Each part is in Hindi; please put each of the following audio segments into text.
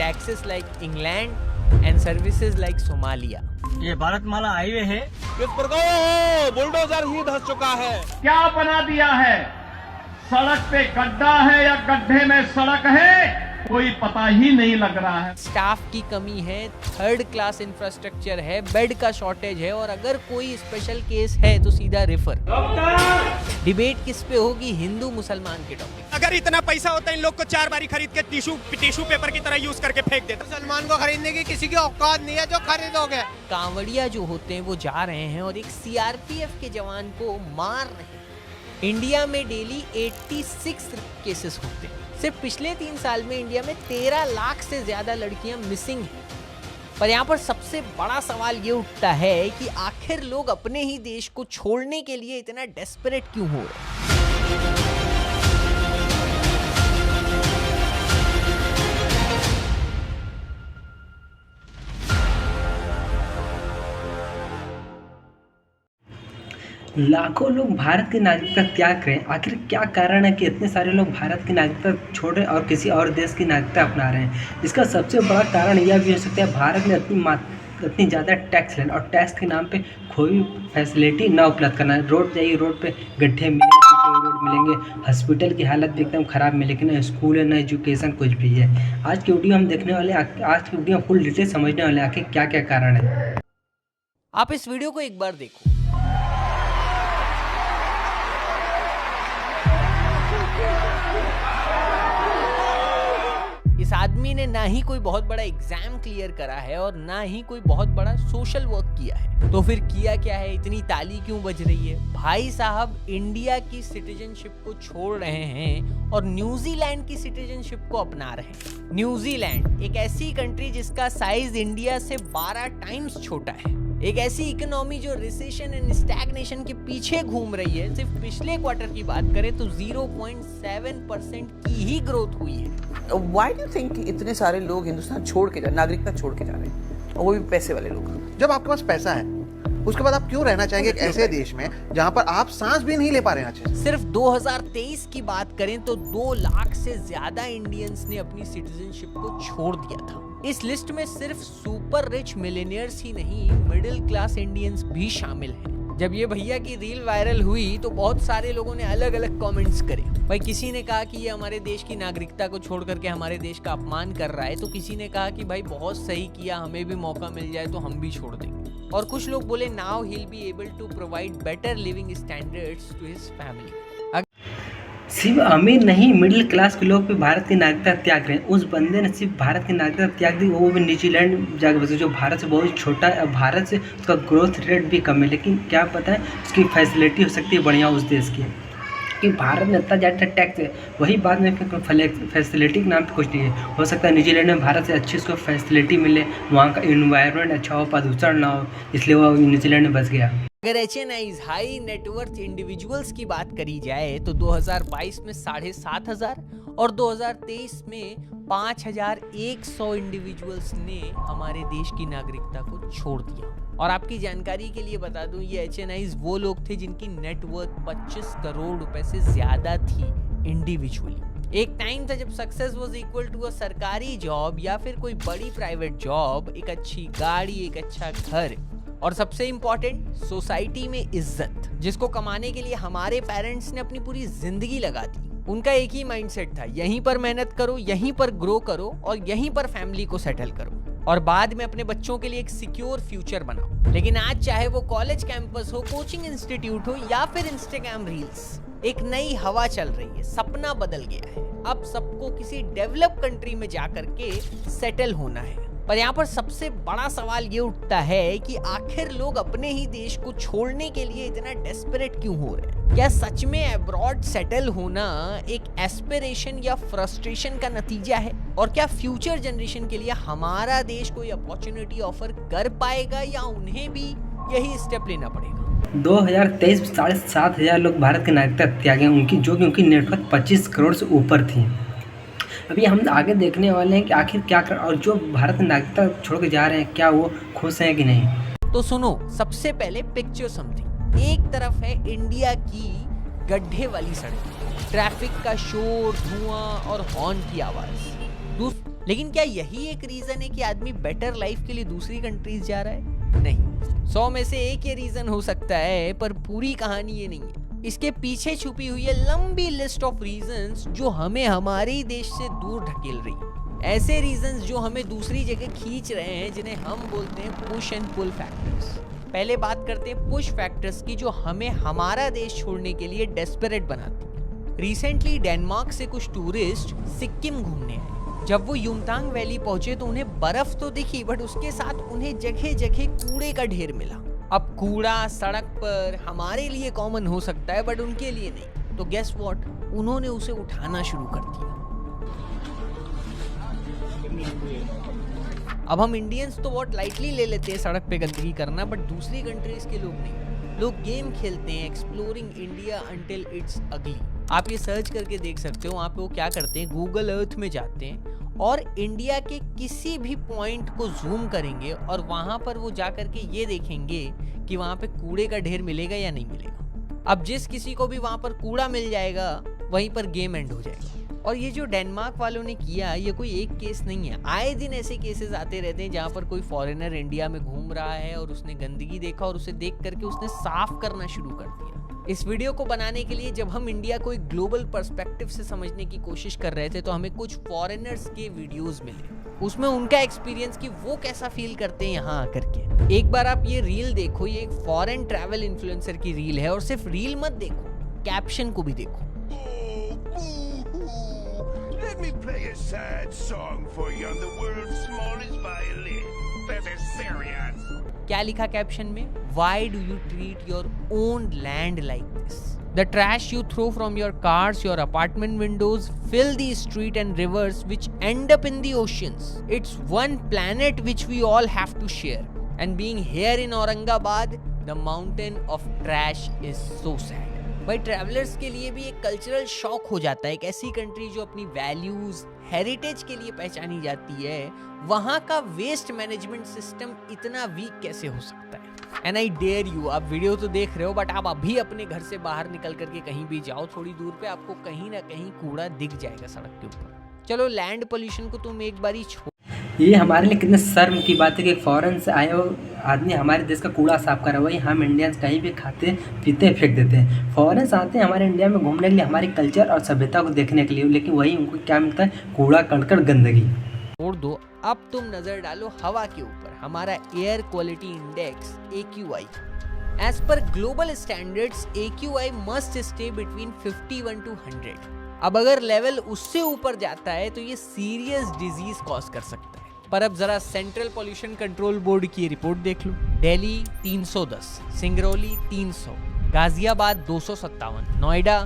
taxes like England and services like Somalia. ये भारतमाला हाईवे है, इस पर तो बुलडोजर ही धंस चुका है। क्या बना दिया है? सड़क पे गड्ढा है या गड्ढे में सड़क है, कोई पता ही नहीं लग रहा है। स्टाफ की कमी है, थर्ड क्लास इंफ्रास्ट्रक्चर है, बेड का शॉर्टेज है, और अगर कोई स्पेशल केस है तो सीधा रेफर। डिबेट किस पे होगी? हिंदू मुसलमान के टॉपिक। अगर इतना पैसा होता इन लोग को 4 बारी खरीद के टिश्यू पेपर की तरह यूज करके फेंक देते। मुसलमान को खरीदने की किसी की औकात नहीं है, जो खरीदोगे। कांवड़िया जो होते हैं वो जा रहे हैं और एक सीआरपीएफ के जवान को मार रहे हैं। इंडिया में डेली 86 केसेस होते हैं। सिर्फ पिछले 3 साल में इंडिया में 13 लाख से ज्यादा लड़कियां मिसिंग हैं। पर यहाँ पर सबसे बड़ा सवाल ये उठता है कि आखिर लोग अपने ही देश को छोड़ने के लिए इतना डेस्परेट क्यों हो रहे हैं? लाखों लोग भारत की नागरिकता त्याग करें, आखिर क्या कारण है कि इतने सारे लोग भारत की नागरिकता छोड़ रहे हैं और किसी और देश की नागरिकता अपना रहे हैं? इसका सबसे बड़ा कारण यह भी हो सकता है भारत ने इतनी ज़्यादा टैक्स लेना और टैक्स के नाम पे कोई फैसिलिटी ना उपलब्ध करना। रोड जाइए, रोड पे गड्ढे मिलेंगे, टूटे रोड मिलेंगे, हॉस्पिटल की हालत भी एकदम ख़राब मिलेगी, ना स्कूल है ना एजुकेशन कुछ भी है। आज की वीडियो हम देखने वाले, आज की वीडियो फुल डिटेल समझने वाले आखिर क्या क्या कारण है। आप इस वीडियो को एक बार देखो। इस आदमी ने ना ही कोई बहुत बड़ा एग्जाम क्लियर करा है और ना ही कोई बहुत बड़ा सोशल वर्क किया है, तो फिर किया क्या है? इतनी ताली क्यों बज रही है? भाई साहब इंडिया की सिटीजनशिप को छोड़ रहे हैं और न्यूजीलैंड की सिटीजनशिप को अपना रहे हैं। न्यूजीलैंड एक ऐसी कंट्री जिसका साइज इंडिया से 12 टाइम्स छोटा है, एक ऐसी इकोनॉमी जो रिसेशन एंड स्टैग्नेशन के पीछे घूम रही है। सिर्फ पिछले क्वार्टर की बात करें तो 0.7% की ही ग्रोथ हुई है। व्हाई डू थिंक इतने सारे लोग हिंदुस्तान छोड़ के नागरिकता छोड़ के जा रहे हैं, और वो भी पैसे वाले लोग? जब आपके पास पैसा है उसके बाद आप क्यों रहना चाहेंगे एक ऐसे देश में जहां पर आप सांस भी नहीं ले पा रहे हैं अच्छे से? सिर्फ 2023 की बात करें तो 2 लाख से ज्यादा इंडियंस ने अपनी सिटीजनशिप को छोड़ दिया था। इस लिस्ट में सिर्फ सुपर रिच मिलेनियर्स ही नहीं, मिडिल क्लास इंडियंस भी शामिल हैं। जब ये भैया की रील वायरल हुई तो बहुत सारे लोगों ने अलग अलग कमेंट्स करे। भाई किसी ने कहा कि ये हमारे देश की नागरिकता को छोड़ करके हमारे देश का अपमान कर रहा है, तो किसी ने कहा कि भाई बहुत सही किया, हमें भी मौका मिल जाए तो हम भी छोड़ देंगे। और कुछ लोग बोले now he will be able to provide better living standards to his family. सिर्फ अमीर नहीं, मिडिल क्लास के लोग भी भारत की नागरिकता त्याग रहे हैं। उस बंदे ने सिर्फ भारत की नागरिकता त्याग दी, वो भी न्यूजीलैंड जाकर बसे, जो भारत से बहुत छोटा है। भारत से उसका ग्रोथ रेट भी कम है, लेकिन क्या पता है उसकी फैसिलिटी हो सकती है बढ़िया उस देश की, कि भारत में इतना ज़्यादा टैक्स है, वही बात में फैसिलिटी के नाम पे कुछ नहीं है। हो सकता है न्यूजीलैंड में भारत से अच्छी उसको फैसिलिटी मिले, वहाँ का इन्वायरमेंट अच्छा हो, प्रदूषण ना हो, इसलिए वो न्यूजीलैंड में बस गया। अगर HNIs हाई नेटवर्थ इंडिविजुअल्स की बात करी जाए तो 2022 में 7,500 और 2023 में 5,100 इंडिविजुअल्स ने हमारे देश की नागरिकता को छोड़ दिया। और आपकी जानकारी के लिए बता दूं, ये HNIs वो लोग थे जिनकी नेटवर्थ 25 करोड़ रुपए से ज्यादा थी इंडिविजुअली। एक टाइम था जब success was equal to a सरकारी जॉब या फिर कोई बड़ी प्राइवेट जॉब, एक अच्छी गाड़ी, एक अच्छा घर, और सबसे इंपॉर्टेंट सोसाइटी में इज्जत, जिसको कमाने के लिए हमारे पेरेंट्स ने अपनी पूरी जिंदगी लगा दी। उनका एक ही माइंडसेट था, यहीं पर मेहनत करो, यहीं पर ग्रो करो और यहीं पर फैमिली को सेटल करो और बाद में अपने बच्चों के लिए एक सिक्योर फ्यूचर बनाओ। लेकिन आज चाहे वो कॉलेज कैंपस हो, कोचिंग इंस्टीट्यूट हो या फिर इंस्टाग्राम रील्स, एक नई हवा चल रही है, सपना बदल गया है। अब सबको किसी डेवलप कंट्री में जाकर के सेटल होना है। पर यहाँ पर सबसे बड़ा सवाल ये उठता है कि आखिर लोग अपने ही देश को छोड़ने के लिए इतना डेस्परेट क्यों हो रहे हैं? क्या सच में अब्रॉड सेटल होना एक एस्पिरेशन या फ्रस्ट्रेशन का नतीजा है? और क्या फ्यूचर जनरेशन के लिए हमारा देश कोई अपॉर्चुनिटी ऑफर कर पाएगा या उन्हें भी यही स्टेप लेना पड़ेगा? 2023 में 7,500 लोग भारत की नागरिकता त्यागे, उनकी नेटवर्थ 25 करोड़ से ऊपर थी। अभी हम आगे देखने वाले हैं कि आखिर क्या कर, और जो भारत की नागरिकता छोड़ के जा रहे हैं क्या वो खुश हैं कि नहीं। तो सुनो, सबसे पहले पिक्चर समथिंग। एक तरफ है इंडिया की गड्ढे वाली सड़क, ट्रैफिक का शोर, धुआं और हॉर्न की आवाज। लेकिन क्या यही एक रीजन है कि आदमी बेटर लाइफ के लिए दूसरी कंट्रीज जा रहा है? नहीं। 100 में से एक ये रीजन हो सकता है, पर पूरी कहानी ये नहीं है। इसके पीछे छुपी हुई है लंबी लिस्ट ऑफ रीजंस जो हमें हमारे ही देश से दूर ढकेल रही है। ऐसे रीजंस जो हमें दूसरी जगह खींच रहे हैं, जिन्हें हम बोलते हैं पुश एंड पुल फैक्टर्स। पहले बात करते हैं पुश फैक्टर्स की, जो हमें हमारा देश छोड़ने के लिए डेस्परेट बनाती है। रिसेंटली डेनमार्क से कुछ टूरिस्ट सिक्किम घूमने आए। जब वो युमथांग वैली पहुंचे तो उन्हें बर्फ तो दिखी, बट उसके साथ उन्हें जगह जगह कूड़े का ढेर मिला। अब कूड़ा सड़क पर हमारे लिए कॉमन हो सकता है, बट उनके लिए नहीं। तो गेस व्हाट, उन्होंने उसे उठाना शुरू कर दिया। अब हम इंडियंस तो बहुत लाइटली ले लेते हैं सड़क पे गंदगी करना, बट दूसरी कंट्रीज के लोग नहीं। लोग गेम खेलते हैं एक्सप्लोरिंग इंडिया अंटिल इट्स अगली। आप ये सर्च करके देख सकते हो। वहाँ पे वो क्या करते हैं, गूगल अर्थ में जाते हैं और इंडिया के किसी भी पॉइंट को जूम करेंगे और वहाँ पर वो जा करके ये देखेंगे कि वहाँ पे कूड़े का ढेर मिलेगा या नहीं मिलेगा। अब जिस किसी को भी वहाँ पर कूड़ा मिल जाएगा, वहीं पर गेम एंड हो जाएगा। और ये जो डेनमार्क वालों ने किया, ये कोई एक केस नहीं है। आए दिन ऐसे केसेस आते रहते हैं जहाँ पर कोई फॉरेनर इंडिया में घूम रहा है और उसने गंदगी देखा और उसे देख करके उसने साफ करना शुरू कर दिया। इस वीडियो को बनाने के लिए जब हम इंडिया को एक ग्लोबल पर्सपेक्टिव से समझने की कोशिश कर रहे थे, तो हमें कुछ फॉरेनर्स के वीडियोस मिले। उसमें उनका एक्सपीरियंस कि वो कैसा फील करते हैं यहाँ आकर के। एक बार आप ये रील देखो, ये एक फॉरेन ट्रैवल इन्फ्लुएंसर की रील है। और सिर्फ रील मत देखो, कैप्शन को भी देखो। Let me play a sad song for you on the world's smallest violin. This is serious. क्या लिखा कैप्शन में? Why do you treat your own land like this? The trash you throw from your cars, your apartment windows, fill the street and rivers which end up in the oceans. It's one planet which we all have to share. And being here in Aurangabad, the mountain of trash is so sad. भाई ट्रैवलर्स के लिए भी एक कल्चरल शॉक हो जाता है। एक ऐसी कंट्री जो अपनी वैल्यूज, हेरिटेज के लिए पहचानी जाती है, वहाँ का वेस्ट मैनेजमेंट सिस्टम इतना वीक कैसे हो सकता है? एंड आई डेयर यू, आप वीडियो तो देख रहे हो, बट आप अभी अपने घर से बाहर निकल करके कहीं भी जाओ, थोड़ी दूर पे आपको कहीं ना कहीं कूड़ा दिख जाएगा सड़क के ऊपर। चलो लैंड पोल्यूशन को तुम एक बार ही छोड़। ये हमारे लिए कितने शर्म की बात है कि फॉरेन से आए हो आदमी हमारे देश का कूड़ा साफ करा। वही हम इंडियंस कहीं भी खाते पीते फेंक देते हैं। फॉरेन से आते हैं हमारे इंडिया में घूमने के लिए, हमारी कल्चर और सभ्यता को देखने के लिए, लेकिन वही उनको क्या मिलता है? कूड़ा करकट गंदगी। छोड़ दो, अब तुम नजर डालो हवा के ऊपर। हमारा air quality index AQI, as पर global standards AQI must stay between 51 to 100। अब अगर लेवल उससे ऊपर जाता है तो ये सीरियस डिजीज कॉज कर सकता है। पर अब जरा सेंट्रल पॉल्यूशन कंट्रोल बोर्ड की रिपोर्ट देख लो। दिल्ली 310, सिंगरौली 300, गाजियाबाद 257, नोएडा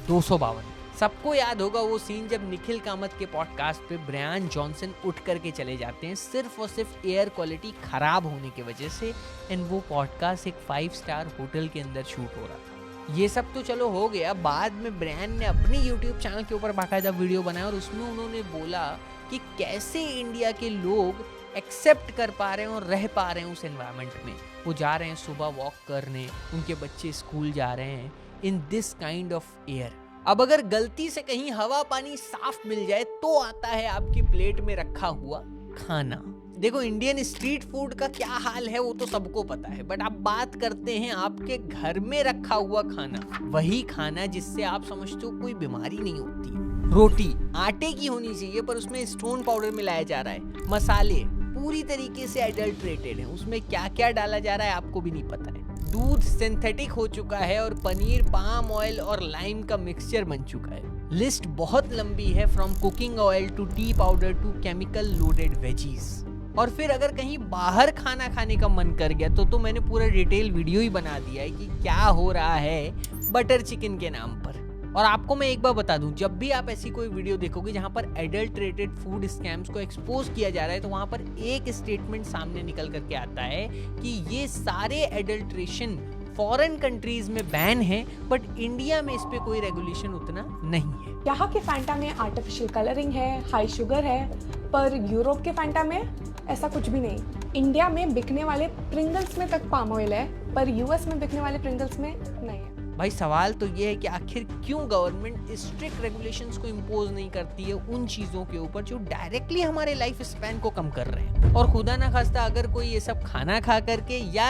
252। सबको याद होगा वो सीन जब निखिल कामत के पॉडकास्ट पे ब्रायन जॉनसन उठ करके चले जाते हैं सिर्फ और सिर्फ एयर क्वालिटी खराब होने की वजह से। एंड वो पॉडकास्ट एक 5 स्टार होटल के अंदर शूट हो रहा था। ये सब तो चलो हो गया। बाद में ब्रायन ने अपनी यूट्यूब चैनल के ऊपर बाकायदा वीडियो बनाया और उसमें उन्होंने बोला कि कैसे इंडिया के लोग एक्सेप्ट कर पा रहे हैं और रह पा रहे हैं उस एनवायरनमेंट में। वो जा रहे हैं सुबह वॉक करने, उनके बच्चे स्कूल जा रहे हैं in this kind of air. अब अगर गलती से कहीं हवा पानी साफ मिल जाए तो आता है आपकी प्लेट में रखा हुआ खाना। देखो इंडियन स्ट्रीट फूड का क्या हाल है वो तो सबको पता है, बट आप बात करते हैं आपके घर में रखा हुआ खाना, वही खाना जिससे आप समझते हो कोई बीमारी नहीं होती। रोटी आटे की होनी चाहिए पर उसमें स्टोन पाउडर मिलाया जा रहा है। मसाले पूरी तरीके से एडल्ट्रेटेड हैं, उसमें क्या क्या डाला जा रहा है आपको भी नहीं पता है। दूध सिंथेटिक हो चुका है और पनीर पाम ऑयल और लाइम का मिक्सचर बन चुका है। लिस्ट बहुत लंबी है, from cooking oil to tea powder to chemical loaded veggies. और फिर अगर कहीं बाहर खाना खाने का मन कर गया तो मैंने पूरा डिटेल वीडियो ही बना दिया है कि क्या हो रहा है बटर चिकन के नाम पर। और आपको मैं एक बार बता दूं, जब भी आप ऐसी कोई वीडियो देखोगे जहां पर एडल्ट्रेटेड फूड स्कैम्स को एक्सपोज किया जा रहा है तो वहां पर एक स्टेटमेंट सामने निकल करके आता है कि ये सारे एडल्ट्रेशन फॉरेन कंट्रीज में बैन है, बट इंडिया में इस पे कोई रेगुलेशन उतना नहीं है। यहाँ के फैंटा में आर्टिफिशियल कलरिंग है, हाई शुगर है, पर यूरोप के फैंटा में ऐसा कुछ भी नहीं। इंडिया में बिकने वाले प्रिंगल्स में तक पाम ऑयल है, पर यूएस में बिकने वाले प्रिंगल्स में नहीं है। भाई सवाल तो ये है कि आखिर क्यों गवर्नमेंट स्ट्रिक्ट रेगुलेशंस को इम्पोज नहीं करती है उन चीजों के ऊपर जो डायरेक्टली हमारे लाइफ स्पैन को कम कर रहे हैं। और खुदा ना खास्ता अगर कोई ये सब खाना खा करके या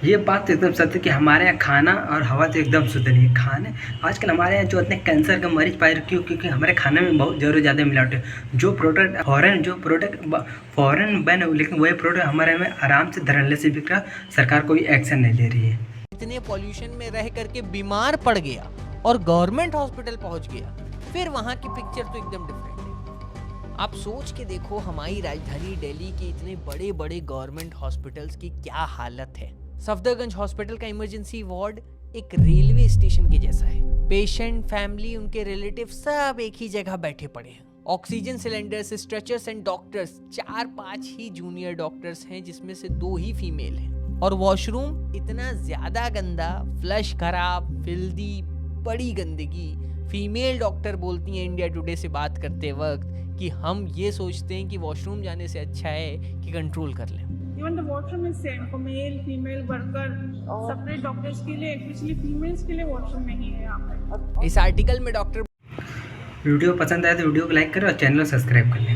ये बात तो एकदम सत्य कि हमारे यहाँ खाना और हवा तो एकदम शुद्ध नहीं है। खाने आजकल हमारे यहाँ जो इतने कैंसर के मरीज पाए क्योंकि हमारे खाने में बहुत ज़्यादा मिलावट है। जो प्रोडक्ट फॉरेन बैन है, लेकिन वही प्रोडक्ट हमारे में आराम से धड़ल्ले से बिक रहा, सरकार कोई एक्शन नहीं ले रही है। इतने पॉल्यूशन में रह करके बीमार पड़ गया और गवर्नमेंट हॉस्पिटल पहुंच गया, फिर वहां की पिक्चर तो एकदम डिफरेंट है। आप सोच के देखो हमारी राजधानी दिल्ली के इतने बड़े बड़े गवर्नमेंट हॉस्पिटल्स की क्या हालत है। सफदरगंज हॉस्पिटल का इमरजेंसी वार्ड एक रेलवे स्टेशन के जैसा है। पेशेंट, फैमिली, उनके रिलेटिव सब एक ही जगह बैठे पड़े हैं। Oxygen cylinders, stretchers and doctors, 4-5 he junior doctors हैं जिसमें से 2 ही फीमेल हैं। और वॉशरूम इतना ज्यादा गंदा, फ्लश खराब, फिल्दी, बड़ी गंदगी। फीमेल डॉक्टर बोलती हैं इंडिया टुडे से बात करते वक्त कि हम ये सोचते हैं कि वॉशरूम जाने से अच्छा है कि कंट्रोल कर लें। Even the washroom is same for male, female worker. Separate doctors के लिए, especially females के लिए washroom नहीं है यहाँ पे। इस आर्टिकल में डॉक्टर वीडियो पसंद आए तो वीडियो को लाइक करें और चैनल को सब्सक्राइब कर लें।